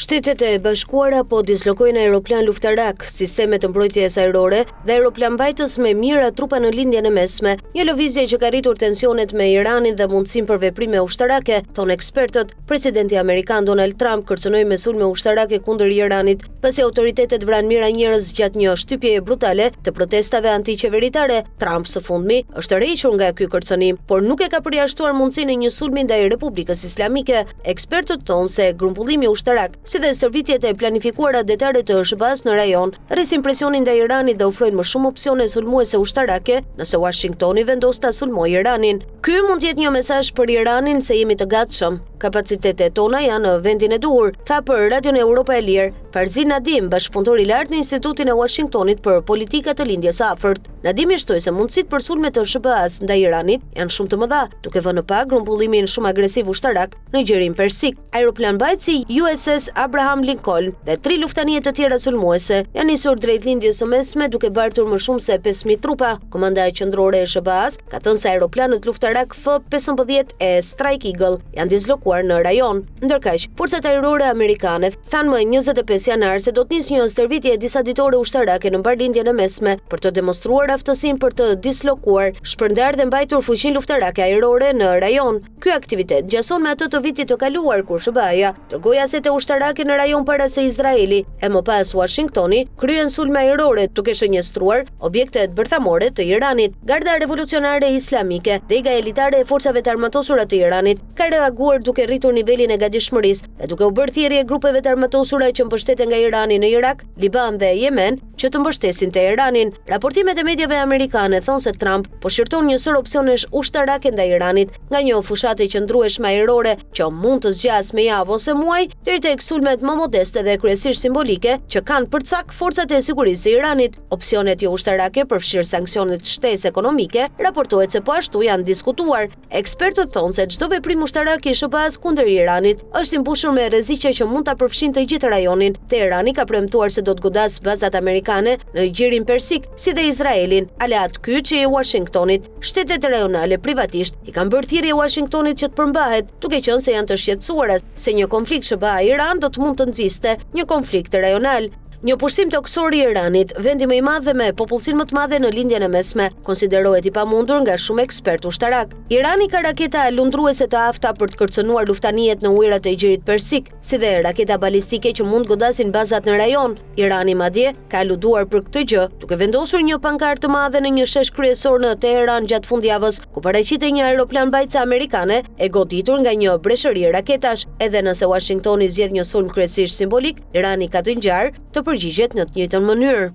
Shtetet e Bashkuara po dislokojnë aeroplan luftarak, sisteme të mbrojtjes ajrore dhe aeroplan mbajtës me mira trupa në lindjen e mesme, një lëvizje që ka rritur tensionet me Iranin dhe mundësinë për veprime ushtarake, thonë ekspertët. Presidenti amerikan Donald Trump kërcënoi me sulme ushtarake kundër Iranit, pasi autoritetet vranë mira njerëz gjatë një shtypjeje brutale të protestave antiqeveritare. Trump së fundmi është rrequr nga ky kërcënim, por nuk e ka përjashtuar mundësinë e një sulmi ndaj Republikës Islamike. Ekspertët thonë se grumbullimi ushtarak si dhe stërvitjet e planifikuara detare të SBA-s në rajon, rrisin presionin ndaj Iranit dhe ofrojnë më shumë opsione sulmuese ushtarake nëse Washingtoni vendos ta sulmojë Iranin. Ky mund të jetë një mesazh për Iranin se jemi të gatshëm. Kapacitetet tona janë në vendin e duhur, tha për Radion Europa e Lirë Farzin Nadim, bashkëpunëtor i lartë në Institutin e Washingtonit për politika të lindjes së afërt. Nadim shtoi se mundësitë për sulme të SBA-s ndaj Iranit janë shumë të mëdha, duke vënë në pak grumbullimin shumë agresiv ushtarak në gjerin Persik. Aeroplan mbajtësi USS Abraham Lincoln dhe 3 luftanije të tjera sulmuese janë nisur drejt lindjes së mesme duke bartur më shumë se 5000 trupa. Komandaja qendrore e SBA-s ka thënë se aeroplanët luftarak F-15 e Strike Eagle janë dislokuar në rajon. Ndërkaq, forcat ajrore amerikane thanë më 25 janar se do të nisë një stërvitje disa ditore ushtarake në mbarlindjen e mesme për të demonstruar aftësinë për të dislokuar, shpërndar dhe mbajtur fuqinë luftarake ajrore në rajon. Ky aktivitet gjason me atë të vitit të kaluar kur SBA-ja dërgoi asete ushtarake në rajon para se Izraeli e më pas Washingtoni kryen sulme ajrore duke shënjestruar objektet bërthamore të Iranit. Garda revolucionare islamike dhe iga elitare e forcave të armatosura të Iranit ka reaguar duke rritur nivelin e gatishmërisë dhe duke u bërë thirrje grupeve të armatosura që mbështeten nga Irani në Irak, Liban dhe Yemen që të mbështesin Teheranin. Raportimet e mediave amerikane thonë se Trump po shqyrton një sër opsionesh ushtarake ndaj Iranit, nga një fushate qëndrueshme ajrore që mund të zgjas me javë ose muaj, deri tek sulmet më modeste dhe kryesisht simbolike që kanë përcak forcat e sigurisë së Iranit. Opsionet jo ushtarake përfshirë sanksionet shtesë ekonomike, raportohet se po ashtu janë diskutuar. Ekspertët thonë se çdo veprim ushtarak i SBA-s kundër Iranit është i mbushur me rreziqe që mund ta përfshin të gjithë rajonin. Teherani ka premtuar se do të godas bazat amerikane në gjirin Persik, si dhe Izraelin, aleat kyçi i Washingtonit. Shtetet rajonale privatisht i kanë bërë thirrje Washingtonit që të përmbahet, duke qenë se janë të shqetësuara se një konflikt SBA-Iran do të mund të nxiste një konflikt rajonal. Një pushtim toksor i Iranit, vendi më i madh dhe me popullsinë më të madhe në lindjen e mesme, konsiderohet i pamundur nga shumë ekspertë ushtarak. Irani ka raketa lundruese të afta për të kërcënuar luftanijet në ujërat e gjirit Persik, si dhe raketa balistike që mund godasin bazat në rajon. Irani madje ka aluduar për këtë gjë, duke vendosur një pankartë të madhe në një shesh kryesor në Teheran gjatë fundjavës, ku paraqitej një aeroplan mbajtëse amerikane e goditur nga një breshëri raketash. Edhe nëse Washingtoni zgjedh një sulm kryesisht simbolik, Irani ka të ngjarë të përgjigjet në të njëjtën mënyrë.